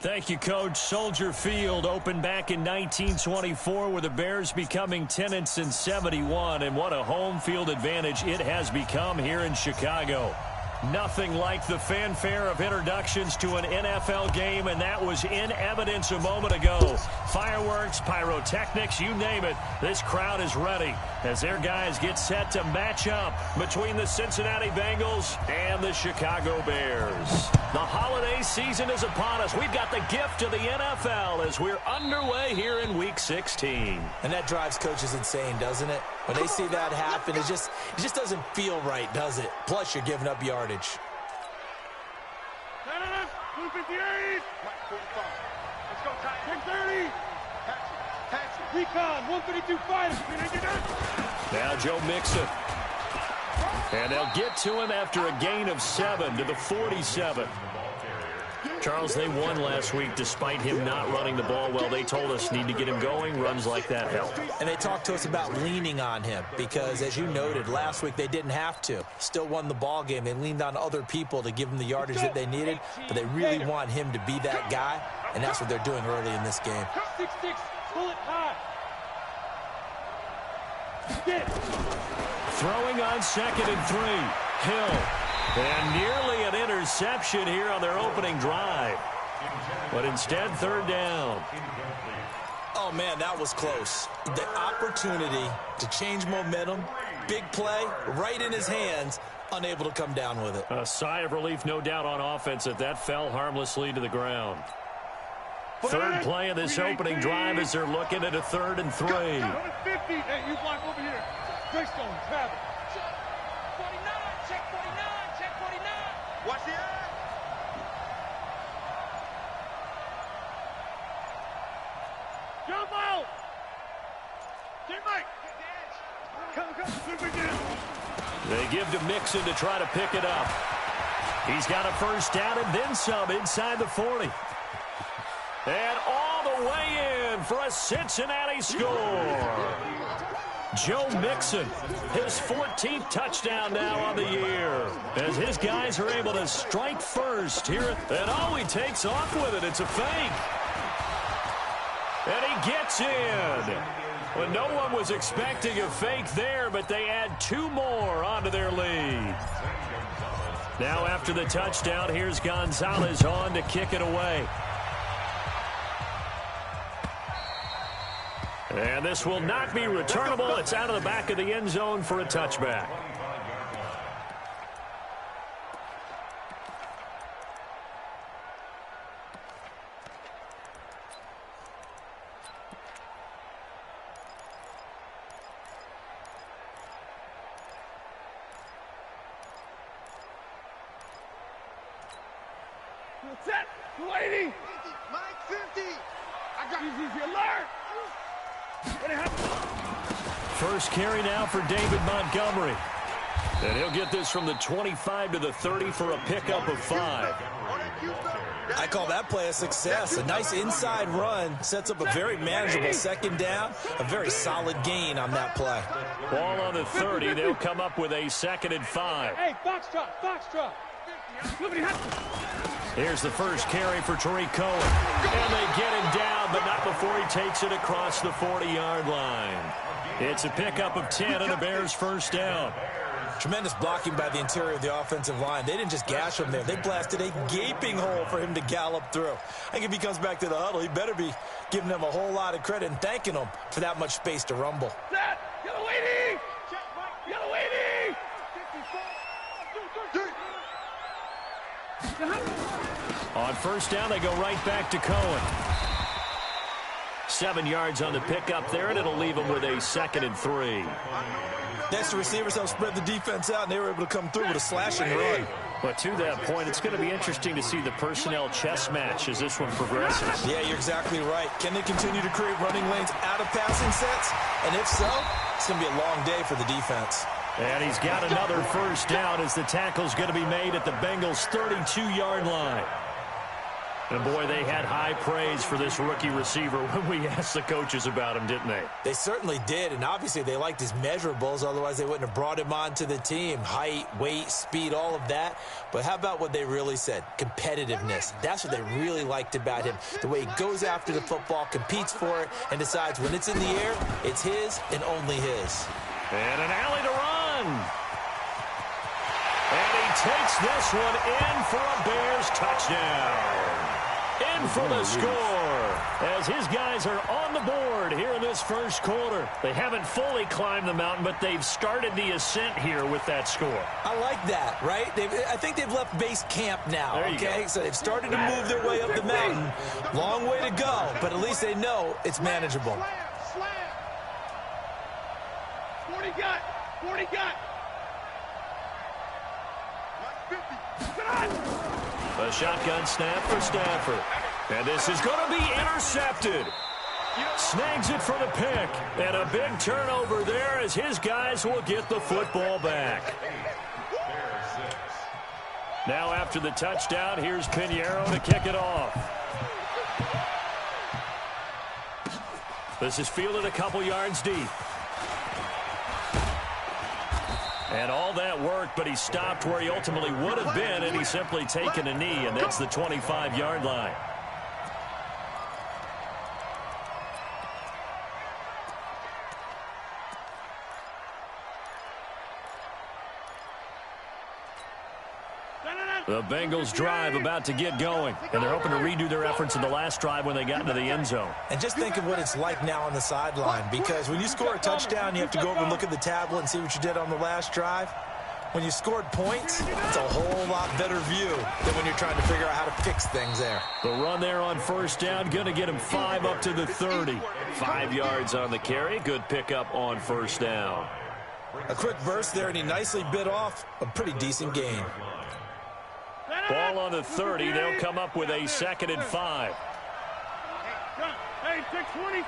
Thank you, Coach. Soldier Field opened back in 1924 with the Bears becoming tenants in 71, and what a home field advantage it has become here in Chicago. Nothing like the fanfare of introductions to an NFL game, and that was in evidence a moment ago. Fireworks, pyrotechnics, you name it. This crowd is ready as their guys get set to match up between the Cincinnati Bengals and the Chicago Bears. The holiday season is upon us. We've got the gift of the NFL as we're underway here in Week 16. And that drives coaches insane, doesn't it? When they see that happen, it just doesn't feel right, does it? Plus, you're giving up yardage. 258. 45. Let's go, Ty. 130. Patch it. Recon. 152 fighters. Now Joe Mixon. And they'll get to him after a gain of 7 to the 47. Charles, they won last week despite him not running the ball well. They told us need to get him going. Runs like that help. And they talked to us about leaning on him because, as you noted, last week they didn't have to. Still won the ball game. They leaned on other people to give them the yardage that they needed, but they really want him to be that guy, and that's what they're doing early in this game. 6-6. Pull it high. Throwing on 2nd and 3. Hill. And nearly an interception here on their opening drive. But instead, 3rd down. Oh, man, that was close. The opportunity to change momentum, big play, right in his hands, unable to come down with it. A sigh of relief, no doubt, on offense that fell harmlessly to the ground. 3rd play of this opening drive as they're looking at a 3rd and 3. 50. Hey, you block over here. Greystone, travel. Watch the eye. Jump out. Teammate. Come. They give to Mixon to try to pick it up. He's got a 1st down and then some inside the 40. And all the way in for a Cincinnati score. Joe Mixon, his 14th touchdown now on the year, as his guys are able to strike first here. And all he takes off with it, it's a fake. And he gets in. Well, no one was expecting a fake there, but they add 2 more onto their lead. Now after the touchdown, here's Gonzalez on to kick it away. And this will not be returnable. It's out of the back of the end zone for a touchback. Set. 280. Mike 50. I got you. Alert. First carry now for David Montgomery. And he'll get this from the 25 to the 30 for a pickup of 5. I call that play a success. A nice inside run sets up a very manageable 2nd down. A very solid gain on that play. Ball on the 30. They'll come up with a 2nd and 5. Hey, box drop. Here's the first carry for Tariq Cohen. And they get him down, but not before he takes it across the 40-yard line. It's a pickup of 10 and a Bears 1st down. Tremendous blocking by the interior of the offensive line. They didn't just gash him there. They blasted a gaping hole for him to gallop through. I think if he comes back to the huddle, he better be giving them a whole lot of credit and thanking them for that much space to rumble. Set. Yellow 80. Yellow 80. On 1st down, they go right back to Cohen. 7 yards on the pickup there, and it'll leave them with a 2nd and 3. Next, the receivers helped spread the defense out, and they were able to come through with a slashing run. But to that point, it's going to be interesting to see the personnel chess match as this one progresses. Yeah, you're exactly right. Can they continue to create running lanes out of passing sets? And if so, it's going to be a long day for the defense. And he's got another 1st down as the tackle's going to be made at the Bengals' 32-yard line. And, boy, they had high praise for this rookie receiver when we asked the coaches about him, didn't they? They certainly did, and obviously they liked his measurables. Otherwise, they wouldn't have brought him onto the team. Height, weight, speed, all of that. But how about what they really said? Competitiveness. That's what they really liked about him. The way he goes after the football, competes for it, and decides when it's in the air, it's his and only his. And an alley to run. And he takes this one in for a Bears touchdown. In for the score as his guys are on the board here in this first quarter. They haven't fully climbed the mountain, but they've started the ascent here with that score. I like that, right? I think they've left base camp now, okay? So they've started to move their way up the mountain. Long way to go, but at least they know it's manageable. 40 got. 40 got. A shotgun snap for Stafford. And this is going to be intercepted. Snags it for the pick. And a big turnover there as his guys will get the football back. Now after the touchdown, here's Pinheiro to kick it off. This is fielded a couple yards deep. And all that worked, but he stopped where he ultimately would have been, and he's simply taken a knee, and that's the 25-yard line. The Bengals drive about to get going, and they're hoping to redo their efforts in the last drive when they got into the end zone. And just think of what it's like now on the sideline, because when you score a touchdown, you have to go over and look at the tablet and see what you did on the last drive. When you scored points, it's a whole lot better view than when you're trying to figure out how to fix things there. The run there on first down, going to get him 5 up to the 30. 5 yards on the carry. Good pickup on first down. A quick burst there, and he nicely bit off a pretty decent gain. Ball on the 30. They'll come up with a 2nd and 5. Hey, 626.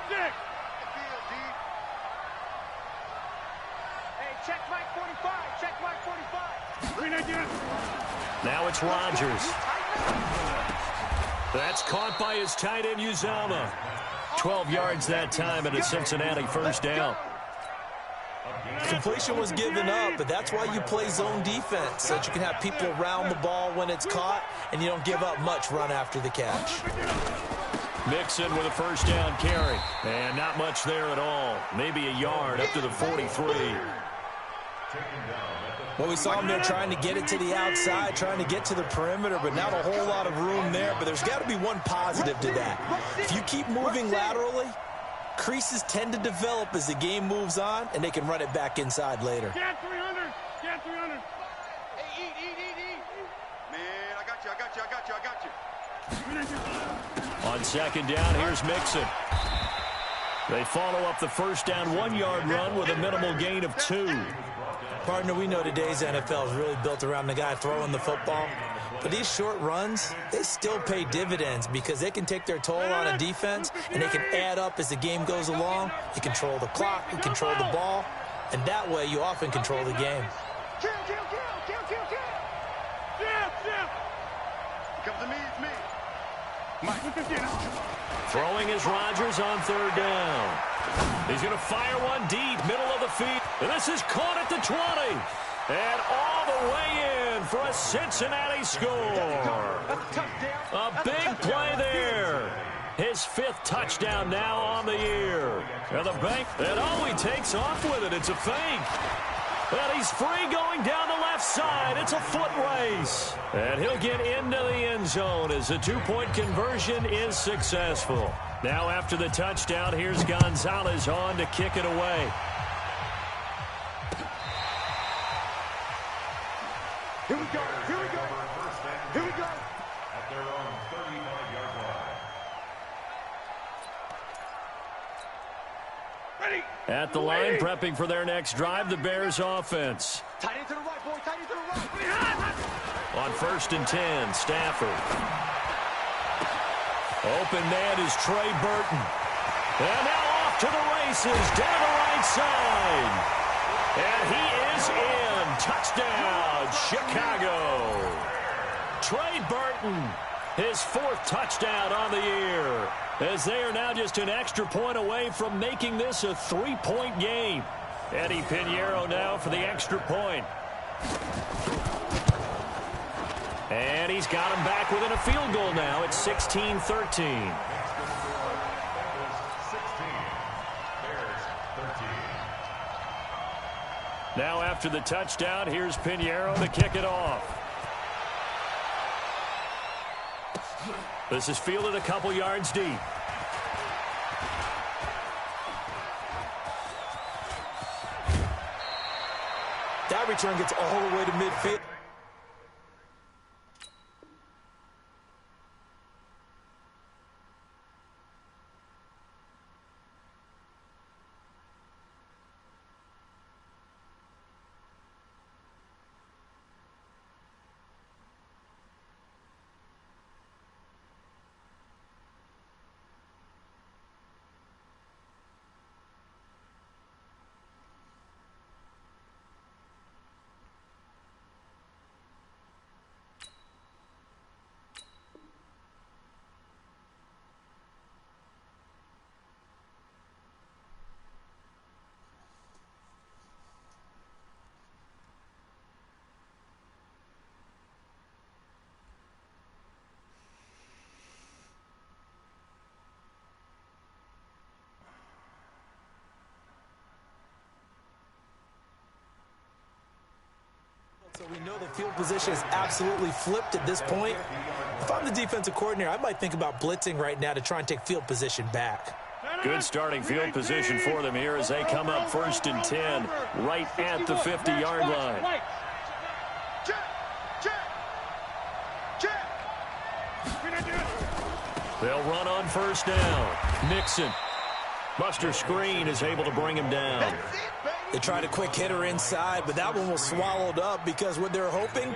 Hey, check Mike 45. Check Mike 45. Now it's Rodgers. That's caught by his tight end, Uzomah. 12 yards that time and a Cincinnati first down. Completion was given up, but that's why you play zone defense, so that you can have people around the ball when it's caught, and you don't give up much run after the catch. Mixon with a first down carry, and not much there at all. Maybe a yard up to the 43. Well, we saw him there trying to get it to the outside, trying to get to the perimeter, but not a whole lot of room there. But there's got to be one positive to that. If you keep moving laterally, creases tend to develop as the game moves on, and they can run it back inside later. Get 300. Get 300. Hey, eat. Man, I got you. On second down, here's Mixon. They follow up the first down 1-yard run with a minimal gain of 2. Partner, we know today's NFL is really built around the guy throwing the football. But these short runs, they still pay dividends because they can take their toll on a defense, and they can add up as the game goes along. You control the clock, you control the ball, and that way you often control the game. Kill. Come to me, it's me. Mike, Throwing is Rodgers on third down. He's going to fire one deep, middle of the field. And this is caught at the 20. And all the way in for a Cincinnati score. A big play there. His 5th touchdown now on the year. And the bank, and he takes off with it. It's a fake. And he's free going down the left side. It's a foot race. And he'll get into the end zone as the 2-point conversion is successful. Now after the touchdown, here's Gonzalez on to kick it away. Here we go. At their own 35-yard line. Ready. At the line, prepping for their next drive, the Bears offense. Tight end to the right, boy. Tight end to the right. On 1st and 10, Stafford. Open man is Trey Burton. And now off to the races, down the right side. And he is in. Touchdown, Chicago. Trey Burton His 4th touchdown on the year, as they are now just an extra point away from making this a 3-point game. Eddie Pinheiro now for the extra point. And he's got him back within a field goal now. It's 16-13. Now after the touchdown, here's Pinheiro to kick it off. This is fielded a couple yards deep. That return gets all the way to midfield. So we know the field position is absolutely flipped at this point. If I'm the defensive coordinator, I might think about blitzing right now to try and take field position back. Good starting field position for them here as they come up 1st and 10 right at the 50-yard line. They'll run on 1st down. Mixon. Buster Screen is able to bring him down. They tried a quick hitter inside, but that one was swallowed up because what they're hoping,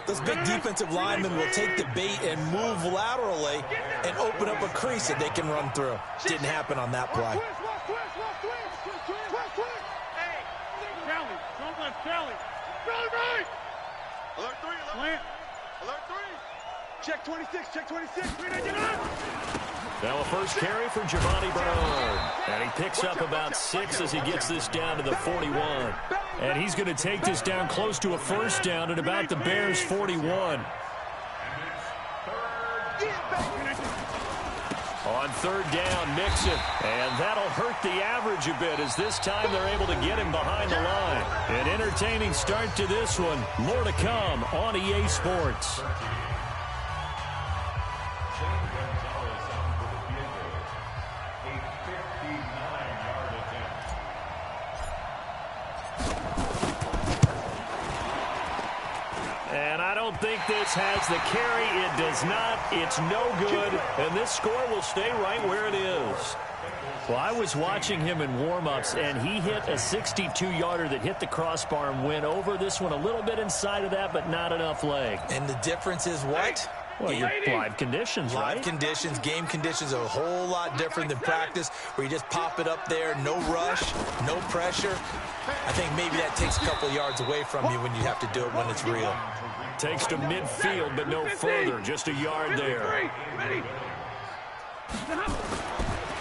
those big defensive linemen will take the bait and move laterally and open up a crease that they can run through. Didn't happen on that play. Alert 3, alert. Alert 3. Check 26, check 26. Now a first carry for Giovanni Bernard. And he picks up about 6 as he gets this down to the 41. And he's going to take this down close to a 1st down at about the Bears' 41. On 3rd down, Mixon. And that'll hurt the average a bit as this time they're able to get him behind the line. An entertaining start to this one. More to come on EA Sports. I don't think this has the carry. It does not. It's no good. And this score will stay right where it is. Well, I was watching him in warm-ups, and he hit a 62-yarder that hit the crossbar and went over. This one a little bit inside of that, but not enough leg. And the difference is what? Well, your live conditions, right? Live conditions, game conditions are a whole lot different than practice, where you just pop it up there, no rush, no pressure. I think maybe that takes a couple yards away from you when you have to do it when it's real. Takes to midfield, but no further. Just a yard there.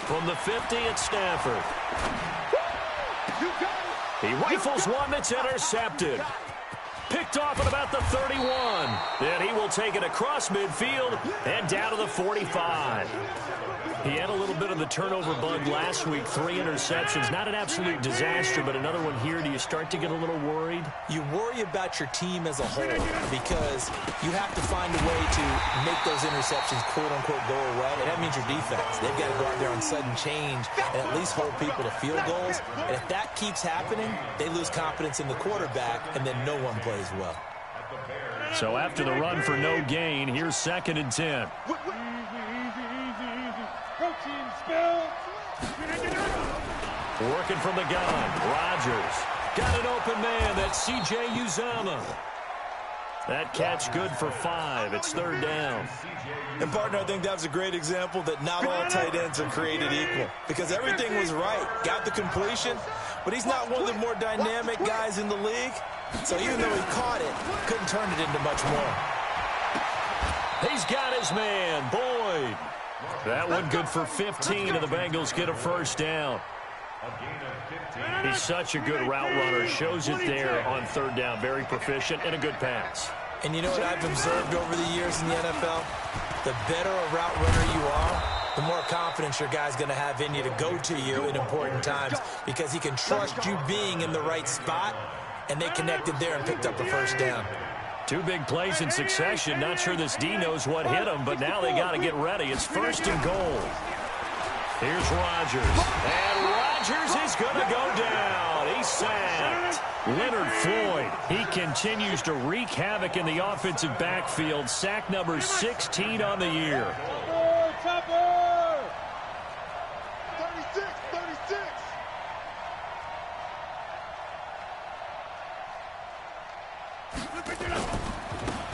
From the 50, it's Stafford. He rifles one that's intercepted. Picked off at about the 31. Then he will take it across midfield and down to the 45. He had a little bit of the turnover bug last week, 3 interceptions. Not an absolute disaster, but another one here. Do you start to get a little worried? You worry about your team as a whole because you have to find a way to make those interceptions, quote-unquote, go away. And that means your defense. They've got to go out there on sudden change and at least hold people to field goals. And if that keeps happening, they lose confidence in the quarterback, and then no one plays well. So after the run for no gain, here's 2nd and 10. Working from the gun, Rodgers. Got an open man, that's C.J. Uzomah. That catch good for 5. It's 3rd down. And, partner, I think that was a great example that not all tight ends are created equal because everything was right. Got the completion, but he's not one of the more dynamic guys in the league. So even though he caught it, couldn't turn it into much more. He's got his man, Boyd. That one good for 15, and the Bengals get a first down. He's such a good route runner. Shows it there on third down. Very proficient and a good pass. And you know what I've observed over the years in the NFL? The better a route runner you are, the more confidence your guy's going to have in you to go to you in important times because he can trust you being in the right spot, and they connected there and picked up a first down. Two big plays in succession. Not sure this D knows what hit him, but now they got to get ready. It's first and goal. Here's Rodgers. And Rodgers is going to go down. He's sacked. Leonard Floyd, he continues to wreak havoc in the offensive backfield. Sack number 16 on the year. 36, 36.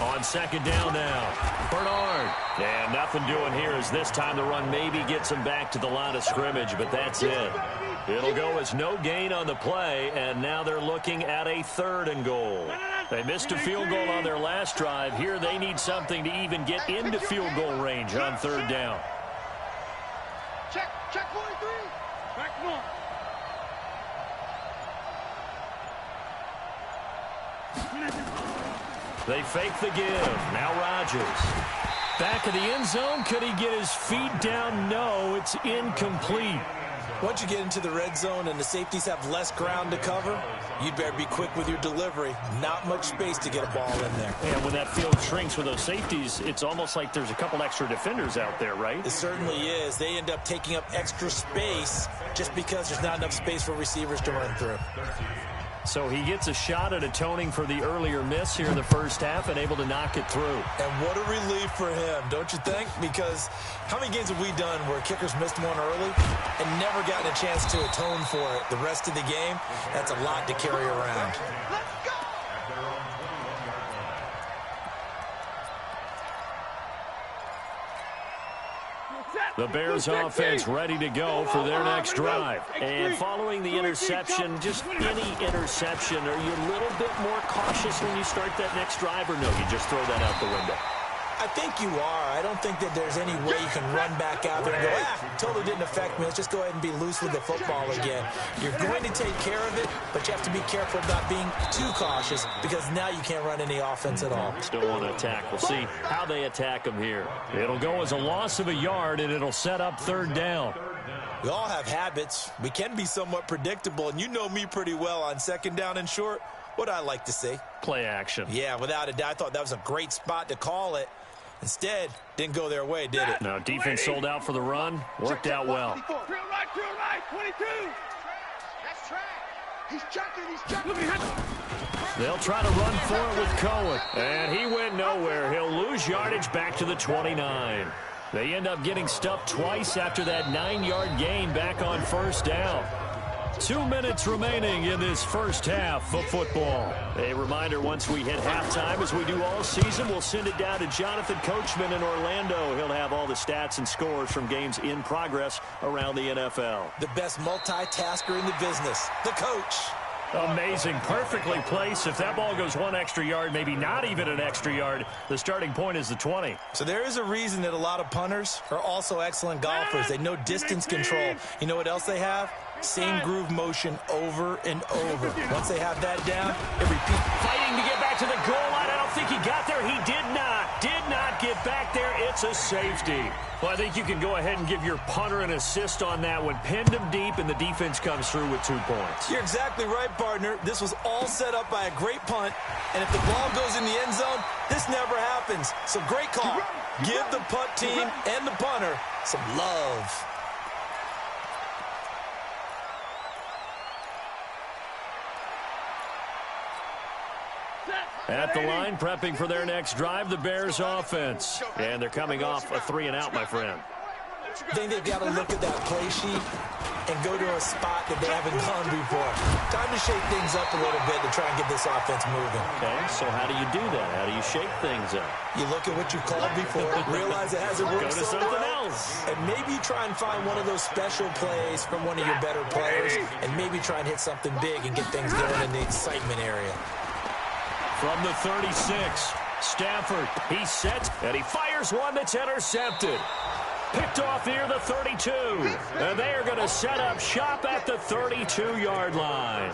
On second down now, Bernard. And nothing doing here as this time the run maybe gets him back to the line of scrimmage, but that's it. It'll go as no gain on the play, and now they're looking at a third and goal. They missed a field goal on their last drive. Here they need something to even get into field goal range on third down. Check 43. Back north. They fake the give. Now Rodgers. Back of the end zone. Could he get his feet down? No, it's incomplete. Once you get into the red zone and the safeties have less ground to cover, you'd better be quick with your delivery. Not much space to get a ball in there. And when that field shrinks with those safeties, it's almost like there's a couple extra defenders out there, right? It certainly is. They end up taking up extra space just because there's not enough space for receivers to run through. So he gets a shot at atoning for the earlier miss here in the first half and able to knock it through. And what a relief for him, don't you think? Because how many games have we done where kickers missed one early and never gotten a chance to atone for it the rest of the game? That's a lot to carry around. The Bears offense ready to go for their next drive. And following the interception, just any interception, are you a little bit more cautious when you start that next drive, or no, you just throw that out the window? I think you are. I don't think that there's any way you can run back out there and go, totally didn't affect me. Let's just go ahead and be loose with the football again. You're going to take care of it, but you have to be careful about being too cautious because now you can't run any offense at all. Still want to attack. We'll see how they attack them here. It'll go as a loss of a yard, and it'll set up third down. We all have habits. We can be somewhat predictable, and you know me pretty well on second down and short. What I like to see. Play action. Yeah, without a doubt. I thought that was a great spot to call it. Instead, didn't go their way, did it? No, defense sold out for the run. Worked out well. Drill right, 22. That's track. He's checking. They'll try to run for it with Cohen. And he went nowhere. He'll lose yardage back to the 29. They end up getting stuffed twice after that 9-yard gain back on first down. 2 minutes remaining in this first half of football. A reminder, once we hit halftime, as we do all season, we'll send it down to Jonathan Coachman in Orlando. He'll have all the stats and scores from games in progress around the NFL. The best multitasker in the business, the coach. Amazing. Perfectly placed. If that ball goes one extra yard, maybe not even an extra yard, the starting point is the 20. So there is a reason that a lot of punters are also excellent golfers. They know distance control. You know what else they have? Same groove motion over and over. Once they have that down, they repeat. Fighting to get back to the goal line. I don't think he got there. He did not get back there. It's a safety. Well, I think you can go ahead and give your punter an assist on that one. Pinned him deep, and the defense comes through with 2 points. You're exactly right, partner. This was all set up by a great punt, and if the ball goes in the end zone, this never happens. So great call. Give the punt team and the punter some love. At the line, prepping for their next drive, the Bears offense. And they're coming off a 3-and-out, my friend. I think they've got to look at that play sheet and go to a spot that they haven't gone before. Time to shake things up a little bit to try and get this offense moving. Okay, so how do you do that? How do you shake things up? You look at what you called before, realize it hasn't worked so well, else. and maybe try and find one of those special plays from one of your better players, and maybe try and hit something big and get things going in the excitement area. From the 36, Stafford, he's set, and he fires one that's intercepted. Picked off near the 32. And they are going to set up shop at the 32-yard line.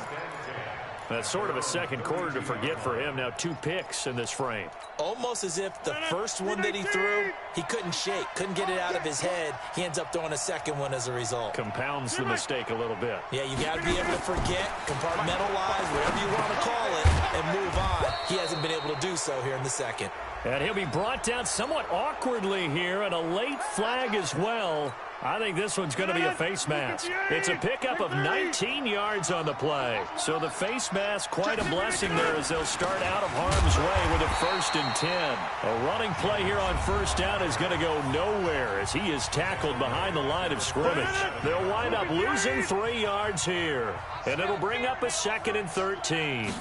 That's sort of a second quarter to forget for him. Now 2 picks in this frame. Almost as if the first one that he threw, he couldn't shake, couldn't get it out of his head. He ends up throwing a second one as a result. Compounds the mistake a little bit. Yeah, you got to be able to forget, compartmentalize, whatever you want to call it, and move on. He hasn't been able to do so here in the second. And he'll be brought down somewhat awkwardly here, and a late flag as well. I think this one's going to be a face mask. It's a pickup of 19 yards on the play. So the face mask, quite a blessing there as they'll start out of harm's way with a 1st and 10. A running play here on first down is going to go nowhere as he is tackled behind the line of scrimmage. They'll wind up losing 3 yards here, and it'll bring up a 2nd and 13.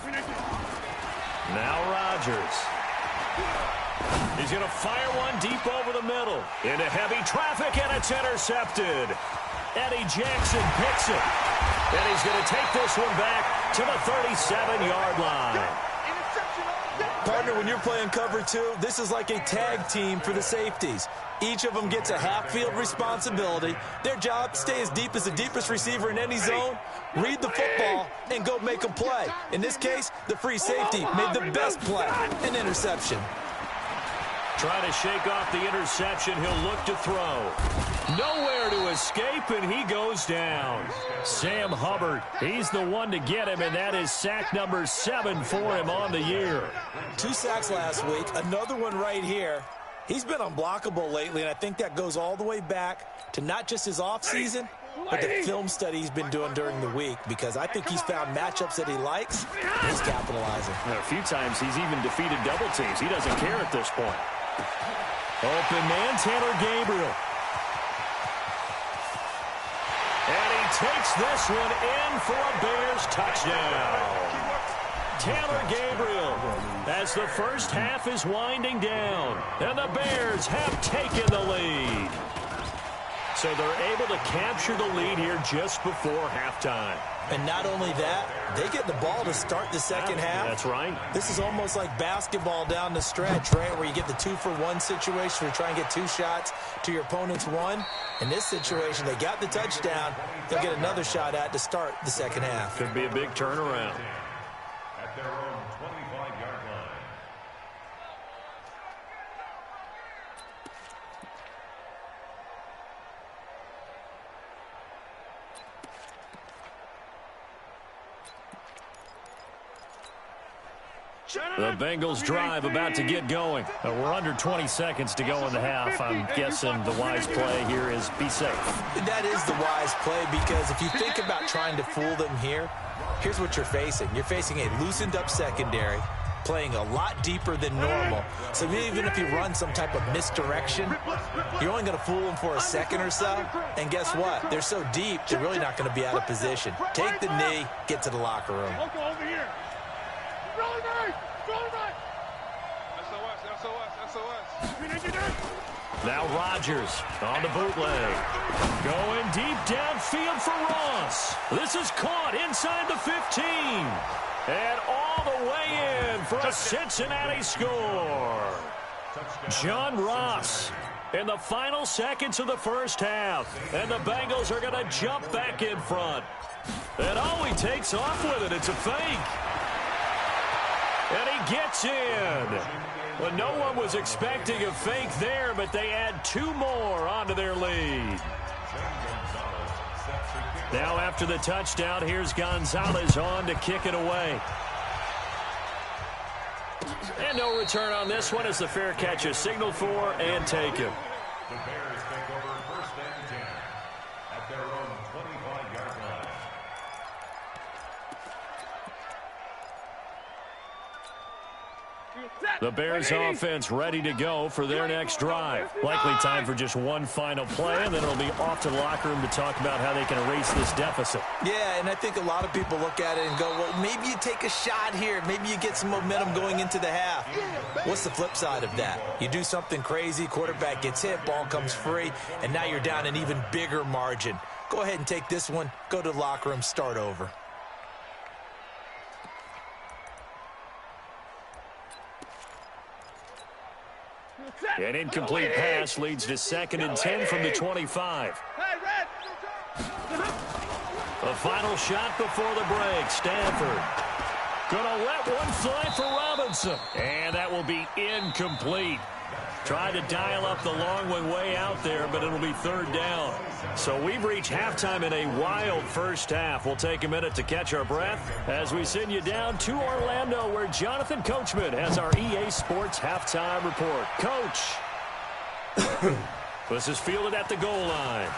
Now Rodgers. He's going to fire one deep over the middle. Into heavy traffic, and it's intercepted. Eddie Jackson picks it. And he's going to take this one back to the 37-yard line. Partner, when you're playing cover 2, this is like a tag team for the safeties. Each of them gets a half-field responsibility. Their job, stay as deep as the deepest receiver in any zone, read the football, and go make a play. In this case, the free safety made the best play, an interception. Trying to shake off the interception. He'll look to throw. Nowhere to escape, and he goes down. Sam Hubbard, he's the one to get him, and that is sack number 7 for him on the year. 2 sacks last week, another one right here. He's been unblockable lately, and I think that goes all the way back to not just his offseason, but the film study he's been doing during the week, because I think he's found matchups that he likes, and he's capitalizing. A few times he's even defeated double teams. He doesn't care at this point. Open man, Taylor Gabriel. And he takes this one in for a Bears touchdown. Taylor Gabriel, as the first half is winding down, and the Bears have taken the lead. So they're able to capture the lead here just before halftime. And not only that, they get the ball to start the second half. That's right. This is almost like basketball down the stretch, right, where you get the 2-for-1 situation where you try and get 2 shots to your opponent's 1. In this situation, they got the touchdown. They'll get another shot at to start the second half. Could be a big turnaround. At their own 25-yard line. The Bengals drive about to get going. We're under 20 seconds to go in the half. I'm guessing the wise play here is be safe. That is the wise play, because if you think about trying to fool them here, here's what you're facing. You're facing a loosened up secondary, playing a lot deeper than normal. So even if you run some type of misdirection, you're only going to fool them for a second or so. And guess what? They're so deep, they're really not going to be out of position. Take the knee, get to the locker room. Now Rodgers on the bootleg. Going deep downfield for Ross. This is caught inside the 15. And all the way in for a Cincinnati score. John Ross in the final seconds of the first half. And the Bengals are going to jump back in front. And he takes off with it. It's a fake. And he gets in. Well, no one was expecting a fake there, but they add 2 more onto their lead. Now after the touchdown, here's Gonzalez on to kick it away. And no return on this one as the fair catch is signaled for and taken. The Bears take over 1st and 10 at their own 25-yard line. The Bears offense ready to go for their next drive. Likely time for just one final play, and then it'll be off to the locker room to talk about how they can erase this deficit. Yeah, and I think a lot of people look at it and go, well, maybe you take a shot here. Maybe you get some momentum going into the half. What's the flip side of that? You do something crazy, quarterback gets hit, ball comes free, and now you're down an even bigger margin. Go ahead and take this one, go to the locker room, start over. An incomplete pass leads to 2nd and 10 from the 25. The final shot before the break. Stanford gonna let one fly for Robinson. And that will be incomplete. Tried to dial up the long one way out there, but it'll be 3rd down. So we've reached halftime in a wild first half. We'll take a minute to catch our breath as we send you down to Orlando, where Jonathan Coachman has our EA Sports halftime report. Coach, this is fielded at the goal line.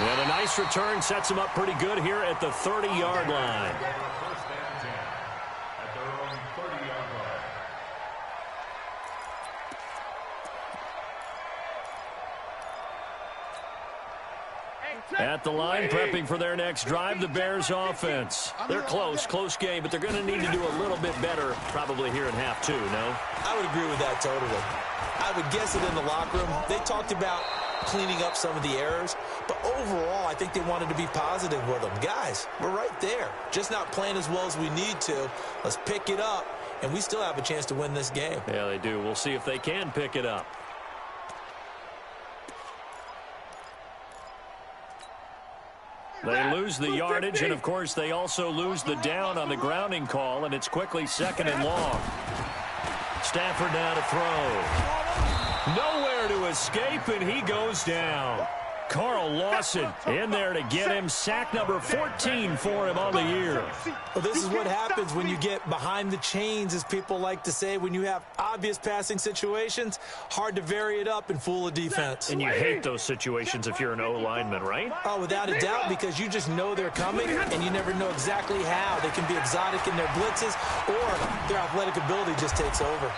And a nice return sets him up pretty good here at the 30-yard line. First and 10 at their own 30-yard line. At the line, prepping for their next drive, the Bears offense. They're close game, but they're going to need to do a little bit better probably here in half 2, no? I would agree with that totally. I would guess it in the locker room. They talked about cleaning up some of the errors, but overall, I think they wanted to be positive with them. Guys, we're right there. Just not playing as well as we need to. Let's pick it up, and we still have a chance to win this game. Yeah, they do. We'll see if they can pick it up. They lose the yardage, and, of course, they also lose the down on the grounding call, and it's quickly 2nd and long. Stafford now to throw. Nowhere to escape, and he goes down. Carl Lawson in there to get him. Sack number 14 for him on the year. Well, this is what happens when you get behind the chains, as people like to say. When you have obvious passing situations, hard to vary it up and fool a defense. And you hate those situations if you're an O-lineman, right? Oh, without a doubt, because you just know they're coming, and you never know exactly how. They can be exotic in their blitzes, or their athletic ability just takes over.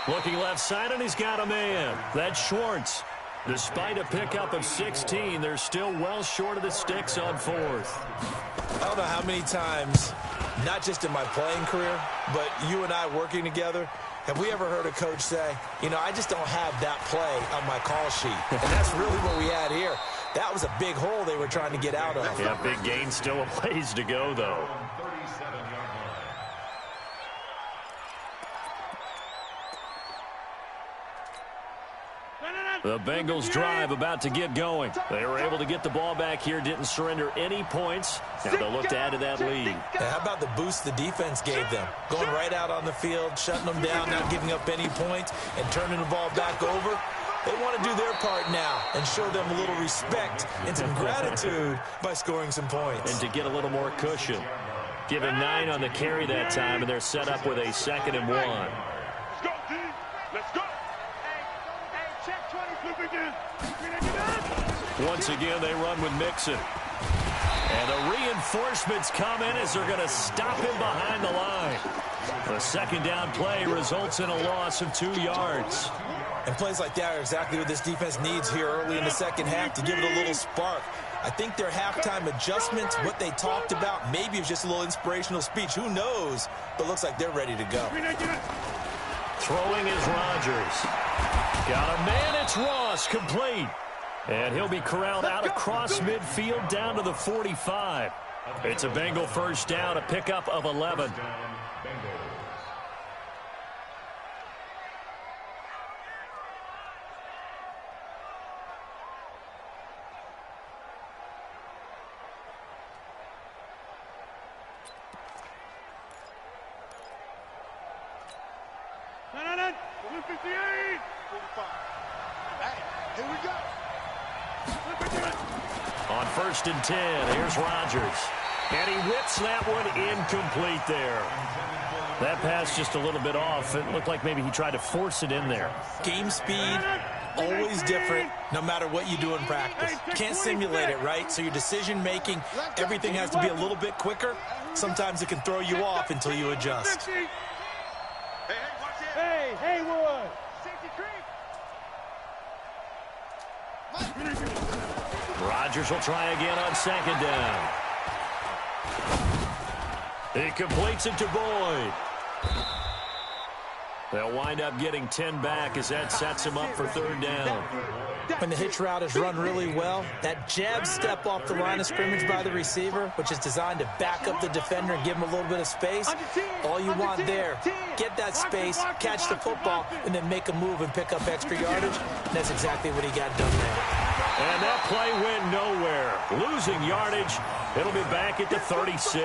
Looking left side, and he's got a man. That's Schwartz. Despite a pickup of 16, they're still well short of the sticks on 4th. I don't know how many times, not just in my playing career, but you and I working together, have we ever heard a coach say, you know, I just don't have that play on my call sheet. And that's really what we had here. That was a big hole they were trying to get out of. Yeah, big gain, still a ways to go, though. The Bengals drive about to get going. They were able to get the ball back here, didn't surrender any points. Now they'll look to add to that lead. Yeah, how about the boost the defense gave them? Going right out on the field, shutting them down, not giving up any points, and turning the ball back over. They want to do their part now and show them a little respect and some gratitude by scoring some points. And to get a little more cushion. Give him 9 on the carry that time, and they're set up with a 2nd and 1. Let's go, D. Let's go. Once again, they run with Mixon. And the reinforcements come in as they're going to stop him behind the line. The 2nd down play results in a loss of 2 yards. And plays like that are exactly what this defense needs here early in the second half to give it a little spark. I think their halftime adjustments, what they talked about, maybe it's just a little inspirational speech. Who knows? But looks like they're ready to go. Throwing is Rodgers. Got a man, it's Ross, complete. And he'll be corralled out across midfield down to the 45. It's a Bengal first down, a pickup of 11. Here we go. On 1st and 10, here's Rodgers. And he whips that one incomplete there. That pass just a little bit off. It looked like maybe he tried to force it in there. Game speed, always different, no matter what you do in practice. You can't simulate it, right? So your decision-making, everything has to be a little bit quicker. Sometimes it can throw you off until you adjust. Hey, Haywood. Rodgers will try again on 2nd down. He completes it to Boyd. They'll wind up getting 10 back as that sets them up for third down. When the hitch route is run really well, that jab step off the line of scrimmage by the receiver, which is designed to back up the defender and give him a little bit of space, all you want there, get that space, catch the football, and then make a move and pick up extra yardage. And that's exactly what he got done there. And that play went nowhere. Losing yardage, it'll be back at the 36.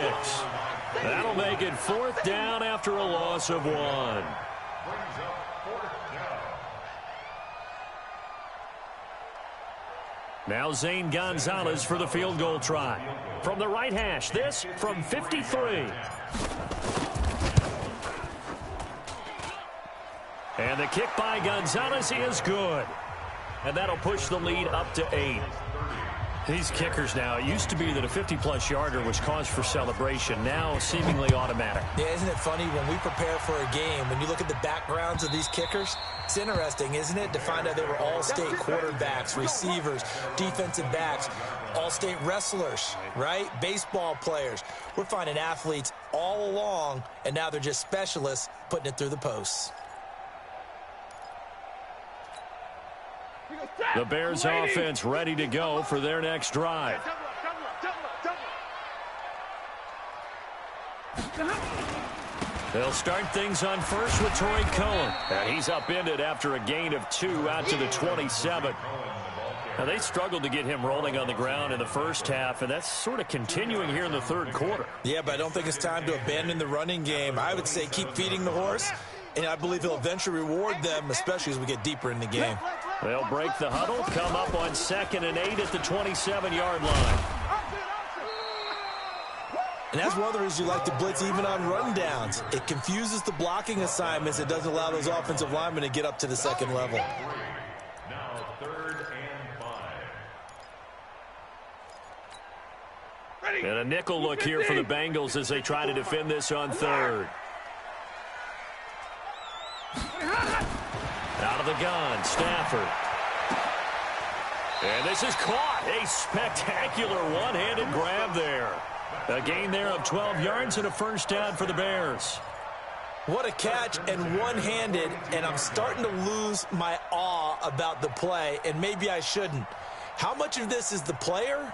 That'll make it fourth down after a loss of 1. Now Zane Gonzalez for the field goal try. From the right hash, this from 53. And the kick by Gonzalez is good. And that'll push the lead up to 8. These kickers now, it used to be that a 50-plus yarder was cause for celebration. Now seemingly automatic. Yeah, isn't it funny when we prepare for a game, when you look at the backgrounds of these kickers, it's interesting, isn't it, to find out they were all-state quarterbacks, receivers, defensive backs, all-state wrestlers, right? Baseball players. We're finding athletes all along, and now they're just specialists putting it through the posts. The Bears offense ready to go for their next drive. They'll start things on first with Torrey Cohen. And he's upended after a gain of 2 out to the 27. Now, they struggled to get him rolling on the ground in the first half, and that's sort of continuing here in the third quarter. Yeah, but I don't think it's time to abandon the running game. I would say keep feeding the horse, and I believe he'll eventually reward them, especially as we get deeper in the game. They'll break the huddle, come up on 2nd and 8 at the 27-yard line. And that's one of the reasons you like to blitz even on rundowns. It confuses the blocking assignments. It doesn't allow those offensive linemen to get up to the second level. Now 3rd and 5. And a nickel look here for the Bengals as they try to defend this on 3rd. Out of the gun, Stafford. And this is caught. A spectacular one-handed grab there. A gain there of 12 yards and a first down for the Bears. What a catch, and one-handed, and I'm starting to lose my awe about the play, and maybe I shouldn't. How much of this is the player?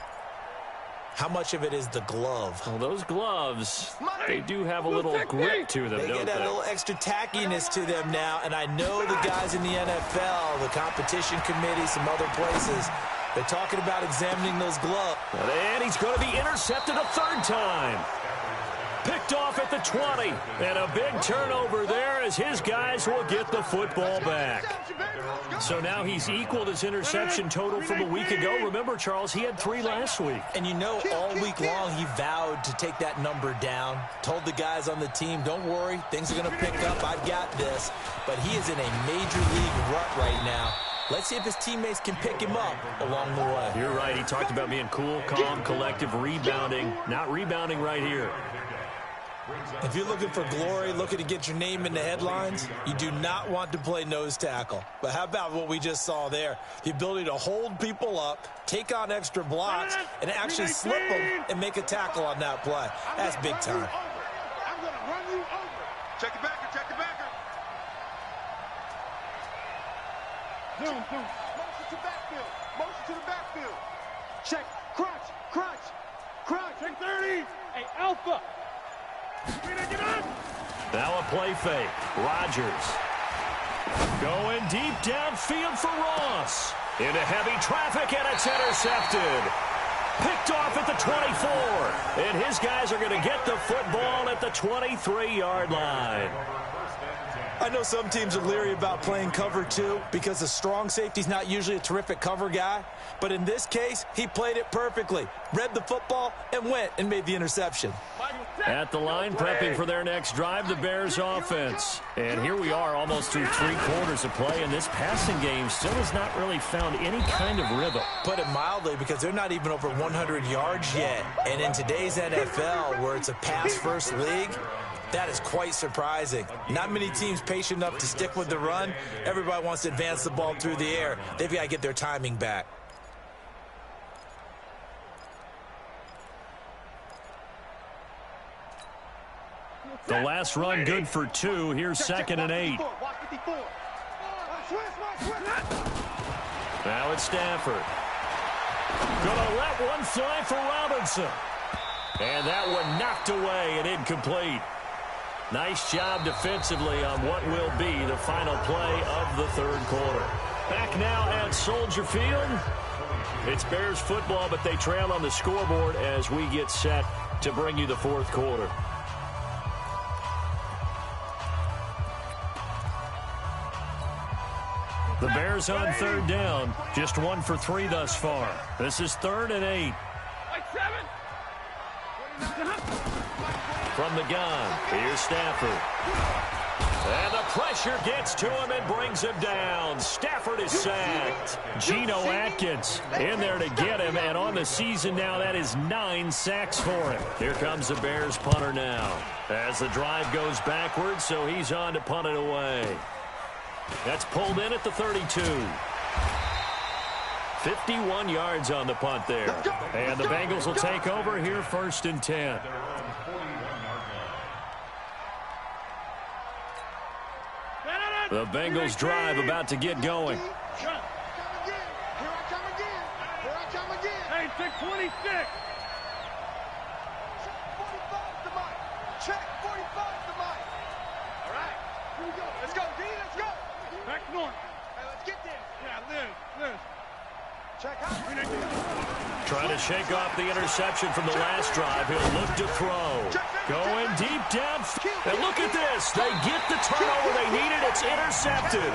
How much of it is the glove? Well, those gloves, they do have a little grip to them, They don't get that little extra tackiness to them now, and I know the guys in the NFL, the competition committee, some other places, they're talking about examining those gloves. And he's going to be intercepted a 3rd time. Picked off at the 20. And a big turnover there as his guys will get the football back. So now he's equaled his interception total from a week ago. Remember, Charles, he had 3 last week. And you know, all week long he vowed to take that number down. Told the guys on the team, don't worry, things are going to pick up. I've got this. But he is in a major league rut right now. Let's see if his teammates can pick him up along the way. You're right. He talked about being cool, calm, collective, rebounding. Not rebounding right here. If you're looking for glory, looking to get your name in the headlines, you do not want to play nose tackle. But how about what we just saw there? The ability to hold people up, take on extra blocks, and actually slip them and make a tackle on that play. That's big time. I'm going to run you over. Check the backer, check the backer. Zoom. Motion to backfield. Motion to the backfield. Check. Crunch. Check 30. Hey, Alpha. Now a play fake. Rodgers going deep downfield for Ross. Into heavy traffic, and it's intercepted. Picked off at the 24. And his guys are going to get the football at the 23-yard line. I know some teams are leery about playing cover 2 because the strong safety's not usually a terrific cover guy. But in this case, he played it perfectly. Read the football and went and made the interception. At the line, prepping for their next drive, the Bears offense. And here we are almost through 3 quarters of play, and this passing game still has not really found any kind of rhythm. Put it mildly, because they're not even over 100 yards yet. And in today's NFL, where it's a pass-first league, that is quite surprising. Not many teams patient enough to stick with the run. Everybody wants to advance the ball through the air. They've got to get their timing back. The last run good for 2. Here's 2nd and 8. Now it's Stafford. Gonna let one fly for Robinson. And that one knocked away and incomplete. Nice job defensively on what will be the final play of the 3rd quarter. Back now at Soldier Field. It's Bears football, but they trail on the scoreboard as we get set to bring you the 4th quarter. The Bears on 3rd down. Just 1 for 3 thus far. This is 3rd and 8. From the gun, here's Stafford. And the pressure gets to him and brings him down. Stafford is sacked. Geno Atkins in there to get him, and on the season now, that is 9 sacks for him. Here comes the Bears punter now. As the drive goes backwards, so he's on to punt it away. That's pulled in at the 32. 51 yards on the punt there. And the Bengals will take over here 1st and 10. The Bengals drive about to get going. Here I come again. Hey, check 26. Check 45 to Mike. Check 45 to Mike. All right, here we go. Let's go, D. Let's go. Back north. Hey, let's get there. Yeah, Liz. Check out. Trying to shake off the interception from the last drive. He'll look to throw. Going deep down. And look at this. They get the turnover they needed. It's intercepted.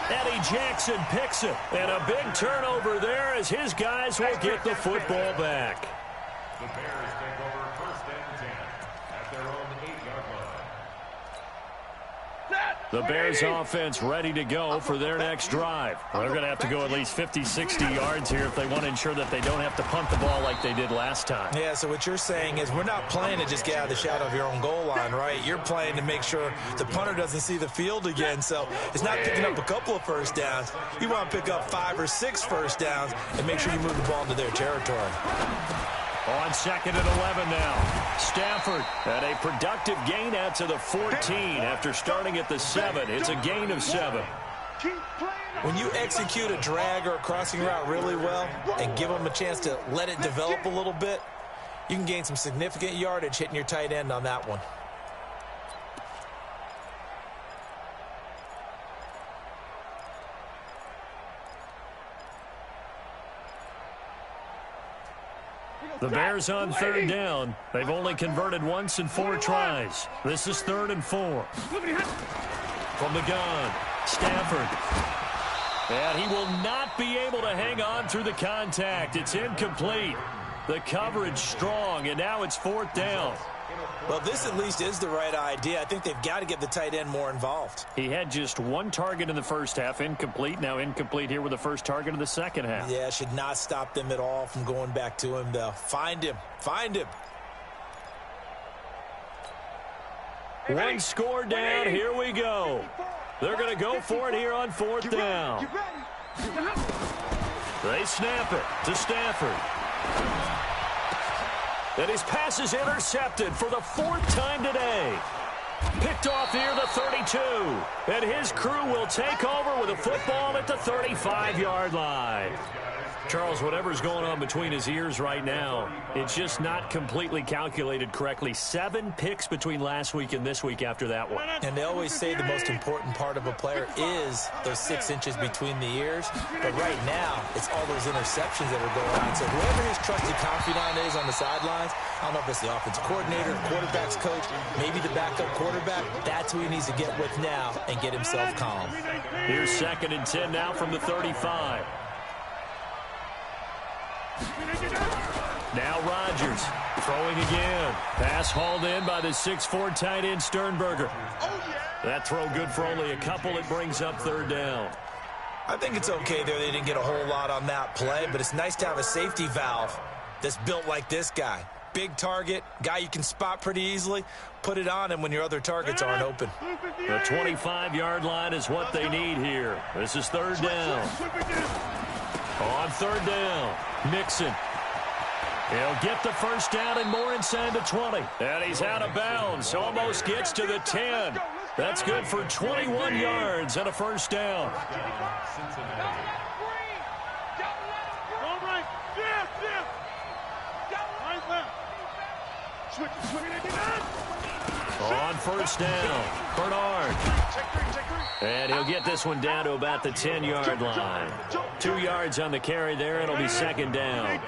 Eddie Jackson picks it. And a big turnover there as his guys will get the football back. The Bears take over 1st and 10 at their own 8-yard line. The Bears offense ready to go for their next drive. They're going to have to go at least 50, 60 yards here if they want to ensure that they don't have to punt the ball like they did last time. Yeah, so what you're saying is we're not playing to just get out of the shadow of your own goal line, right? You're playing to make sure the punter doesn't see the field again. So it's not picking up a couple of first downs. You want to pick up 5 or 6 first downs and make sure you move the ball into their territory. On 2nd and 11 now. Stafford at a productive gain out to the 14 after starting at the 7. It's a gain of 7. When you execute a drag or a crossing route really well and give them a chance to let it develop a little bit, you can gain some significant yardage hitting your tight end on that one. The Bears on 3rd down. They've only converted once in 4 tries. This is 3rd and 4. From the gun, Stafford. And he will not be able to hang on through the contact. It's incomplete. The coverage strong, and now it's 4th down. Well, this at least is the right idea. I think they've got to get the tight end more involved. He had just 1 target in the first half, incomplete. Now incomplete here with the first target of the second half. Yeah, should not stop them at all from going back to him, though. Find him. Find him. One score down. Here we go. They're going to go for it here on 4th down. They snap it to Stafford. And his pass is intercepted for the 4th time today. Picked off near the 32. And his crew will take over with a football at the 35-yard line. Charles, whatever's going on between his ears right now, it's just not completely calculated correctly. 7 picks between last week and this week after that one. And they always say the most important part of a player is those 6 inches between the ears. But right now, it's all those interceptions that are going on. So whoever his trusted confidant is on the sidelines, I don't know if it's the offensive coordinator, quarterback's coach, maybe the backup quarterback, that's who he needs to get with now and get himself calm. Here's 2nd and 10 now from the 35. Now Rodgers throwing again. Pass hauled in by the 6'4" tight end Sternberger. That throw good for only a couple. It brings up 3rd down. I think it's okay there. They didn't get a whole lot on that play, but it's nice to have a safety valve that's built like this guy. Big target, guy you can spot pretty easily. Put it on him when your other targets aren't open. The 25-yard line is what they need here. This is 3rd down. On 3rd down, Mixon. He'll get the first down and more inside the 20. And he's out of bounds. Almost gets to the 10. That's good for 21 yards and a first down. On first down, Bernard. And he'll get this one down to about the 10-yard line. 2 yards on the carry there. It'll be second down.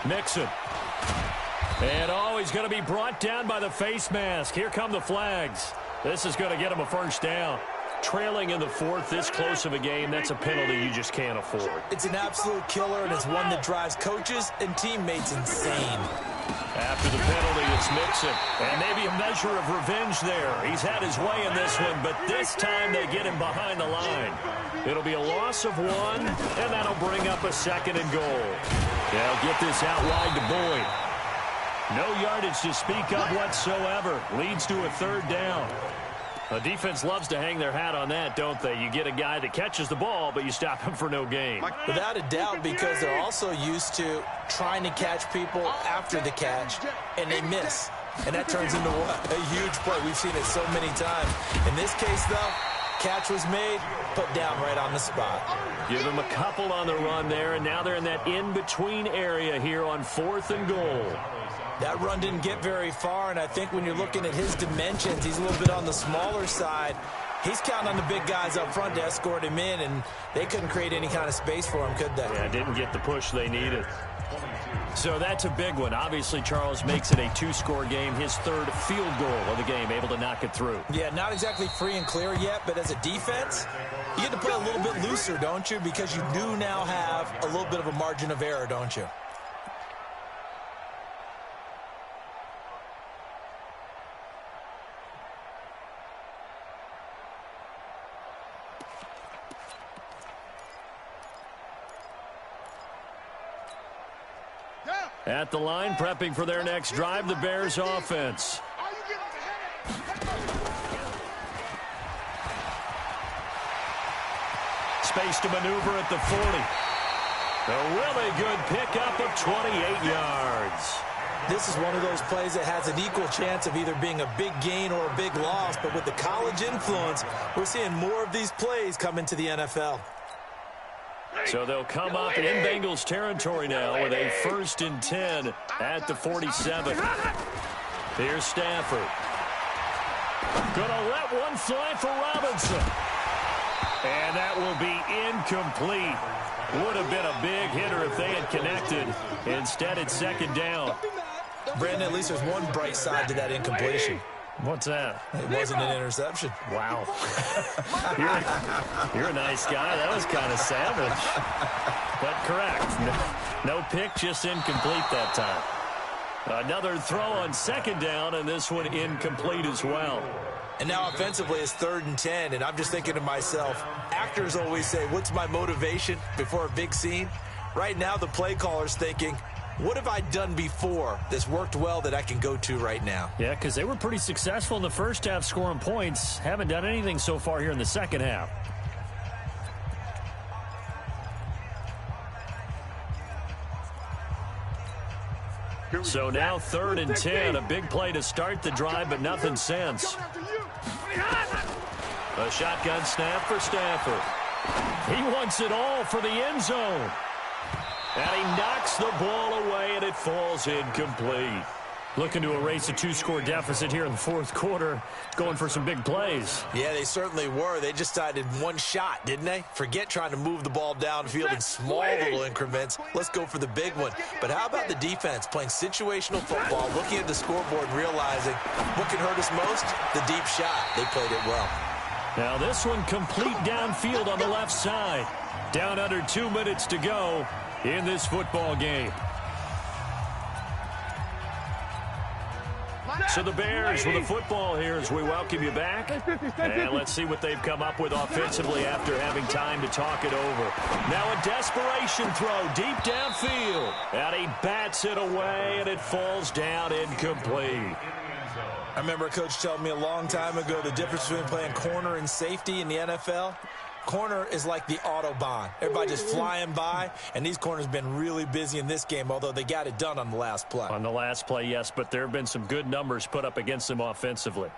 Mixon. And he's going to be brought down by the face mask. Here come the flags. This is going to get him a first down. Trailing in the fourth, this close of a game, that's a penalty you just can't afford. It's an absolute killer, and it's one that drives coaches and teammates insane. After the penalty, it's Mixon. And maybe a measure of revenge there. He's had his way in this one, but this time they get him behind the line. It'll be a loss of 1, and that'll bring up a second and goal. They'll get this out wide to Boyd. No yardage to speak of whatsoever. Leads to a third down. A defense loves to hang their hat on that, don't they? You get a guy that catches the ball, but you stop him for no gain. Without a doubt, because they're also used to trying to catch people after the catch, and they miss. And that turns into what? A huge play. We've seen it so many times. In this case, though, catch was made, put down right on the spot. Give them a couple on the run there, and now they're in that in-between area here on 4th and goal. That run didn't get very far, and I think when you're looking at his dimensions, he's a little bit on the smaller side. He's counting on the big guys up front to escort him in, and they couldn't create any kind of space for him, could they? Yeah, didn't get the push they needed. So that's a big one. Obviously, Charles makes it a 2-score game, his 3rd field goal of the game, able to knock it through. Yeah, not exactly free and clear yet, but as a defense, you get to play a little bit looser, don't you? Because you do now have a little bit of a margin of error, don't you? At the line, prepping for their next drive, the Bears offense. Space to maneuver at the 40. A really good pickup of 28 yards. This is one of those plays that has an equal chance of either being a big gain or a big loss, but with the college influence, we're seeing more of these plays come into the NFL. So they'll come up in Bengals territory now with a 1st and 10 at the 47. Here's Stafford. Gonna let one fly for Robinson. And that will be incomplete. Would have been a big hitter if they had connected. Instead, it's 2nd down. Brandon, at least there's one bright side to that incompletion. What's that? It wasn't an interception. Wow. You're a nice guy. That was kind of savage. But correct. No pick, just incomplete that time. Another throw on 2nd down, and this one incomplete as well. And now offensively it's 3rd and 10, and I'm just thinking to myself, actors always say, what's my motivation before a big scene? Right now the play caller's thinking, what have I done before that's worked well that I can go to right now? Yeah, because they were pretty successful in the first half scoring points. Haven't done anything so far here in the second half. So now 3rd and 10. A big play to start the drive, but nothing since. A shotgun snap for Stafford. He wants it all for the end zone. And he knocks the ball away, and it falls incomplete. Looking to erase a 2-score deficit here in the 4th quarter. Going for some big plays. Yeah, they certainly were. They just decided one shot, didn't they? Forget trying to move the ball downfield in small little increments. Let's go for the big one. But how about the defense playing situational football, looking at the scoreboard and realizing what can hurt us most? The deep shot. They played it well. Now this one complete downfield on the left side. Down under 2 minutes to go in this football game. So the Bears with the football here as we welcome you back. And let's see what they've come up with offensively after having time to talk it over. Now a desperation throw deep downfield. And he bats it away, and it falls down incomplete. I remember a coach telling me a long time ago the difference between playing corner and safety in the NFL. Corner is like the Autobahn. Everybody just flying by, and these corners have been really busy in this game, although they got it done on the last play. On the last play, yes, but there have been some good numbers put up against them offensively.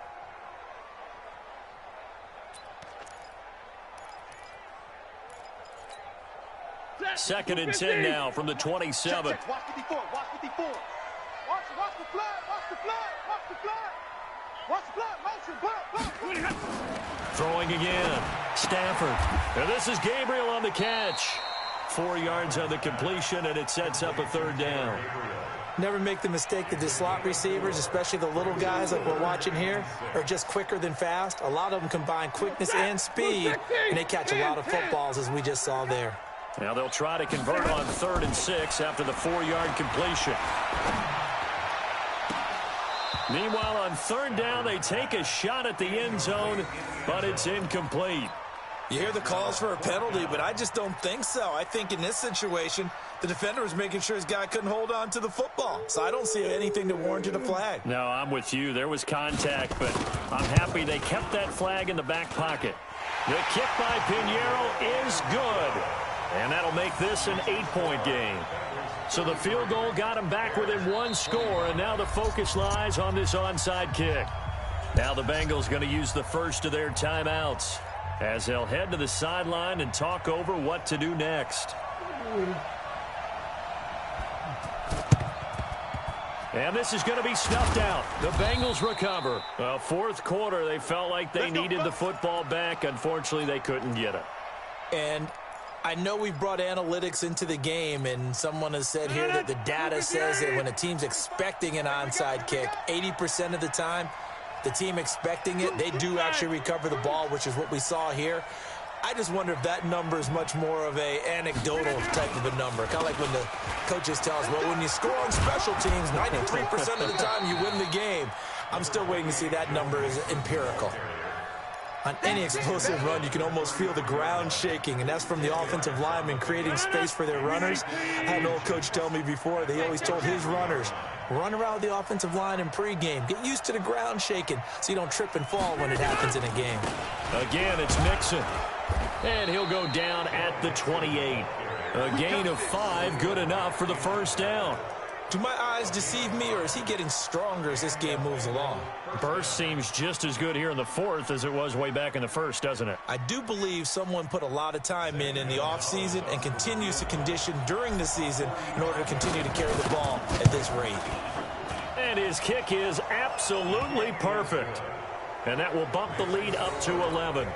Second and 10 now from the 27. Watch 54, watch 54. Watch the flag, watch the flag, watch the flag. Watch the flag, motion, blood. Throwing again. Stafford. And this is Gabriel on the catch. 4 yards on the completion, and it sets up a third down. Never make the mistake that the slot receivers, especially the little guys like we're watching here, are just quicker than fast. A lot of them combine quickness and speed, and they catch a lot of footballs, as we just saw there. Now they'll try to convert on 3rd and 6 after the 4-yard completion. Meanwhile, on 3rd down, they take a shot at the end zone, but it's incomplete. You hear the calls for a penalty, but I just don't think so. I think in this situation, the defender was making sure his guy couldn't hold on to the football. So I don't see anything that warranted a flag. No, I'm with you. There was contact, but I'm happy they kept that flag in the back pocket. The kick by Pinheiro is good. And that'll make this an 8-point game. So the field goal got him back within 1 score, and now the focus lies on this onside kick. Now the Bengals going to use the first of their timeouts as they'll head to the sideline and talk over what to do next. And this is going to be snuffed out. The Bengals recover. Well, 4th quarter, they felt like they needed the football back. Unfortunately, they couldn't get it. And I know we've brought analytics into the game, and someone has said here that the data says that when a team's expecting an onside kick, 80% of the time, the team expecting it, they do actually recover the ball, which is what we saw here. I just wonder if that number is much more of a anecdotal type of a number. Kind of like when the coaches tell us, well, when you score on special teams, 93% of the time you win the game. I'm still waiting to see that number is empirical. On any explosive run, you can almost feel the ground shaking, and that's from the offensive linemen creating space for their runners. I had an old coach tell me before, they always told his runners, run around the offensive line in pregame. Get used to the ground shaking so you don't trip and fall when it happens in a game. Again, it's Mixon. And he'll go down at the 28. A gain of 5, good enough for the first down. Do my eyes deceive me, or is he getting stronger as this game moves along? Burst seems just as good here in the 4th as it was way back in the 1st, doesn't it? I do believe someone put a lot of time in the offseason and continues to condition during the season in order to continue to carry the ball at this rate. And his kick is absolutely perfect. And that will bump the lead up to 11.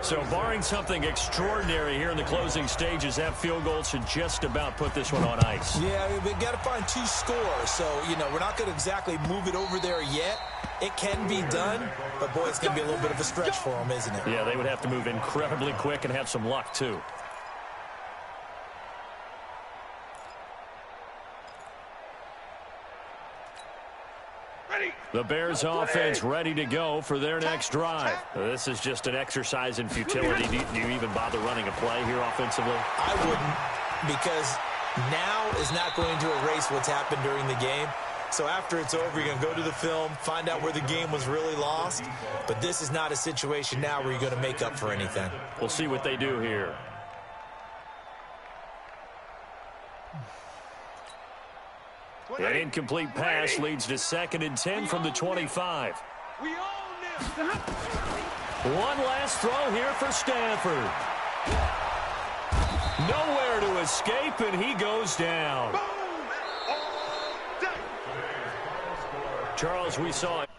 So barring something extraordinary here in the closing stages, that field goal should just about put this one on ice. Yeah, we've got to find 2 scores. So, you know, we're not going to exactly move it over there yet. It can be done, but, boy, it's going to be a little bit of a stretch for them, isn't it? Yeah, they would have to move incredibly quick and have some luck, too. The Bears offense ready to go for their next drive. This is just an exercise in futility. Do you even bother running a play here offensively? I wouldn't, because now is not going to erase what's happened during the game. So after it's over, you're going to go to the film, find out where the game was really lost. But this is not a situation now where you're going to make up for anything. We'll see what they do here. An incomplete pass leads to 2nd and 10 from the 25. One last throw here for Stafford. Nowhere to escape, and he goes down. Charles, we saw it.